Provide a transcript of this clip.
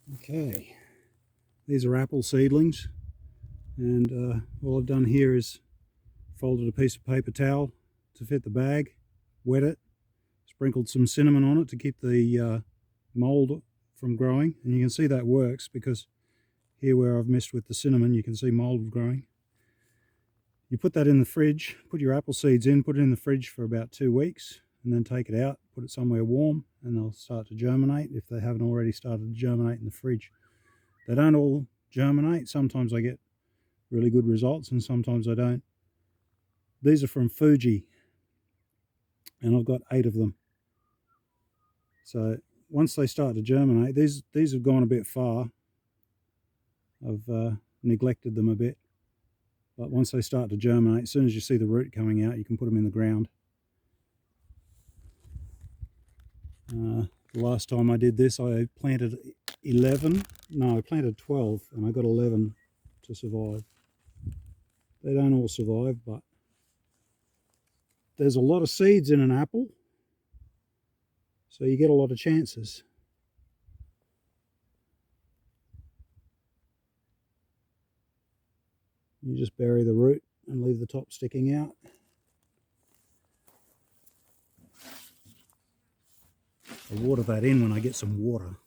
Okay, these are apple seedlings, and all I've done here is folded a piece of paper towel to fit the bag, wet it, sprinkled some cinnamon on it to keep the mold from growing, and you can see that works because here where I've messed with the cinnamon you can see mold growing. You put that in the fridge, put your apple seeds in, put it in the fridge for about 2 weeks, and then take it out, put it somewhere warm, and they'll start to germinate if they haven't already started to germinate in the fridge. They don't all germinate. Sometimes I get really good results and sometimes I don't. These are from Fuji and I've got 8 of them. So once they start to germinate, these have gone a bit far. I've neglected them a bit. But once they start to germinate, as soon as you see the root coming out, you can put them in the ground. The last time I did this, I planted 12, and I got 11 to survive. They don't all survive, but there's a lot of seeds in an apple, so you get a lot of chances. You just bury the root and leave the top sticking out. I'll water that in when I get some water.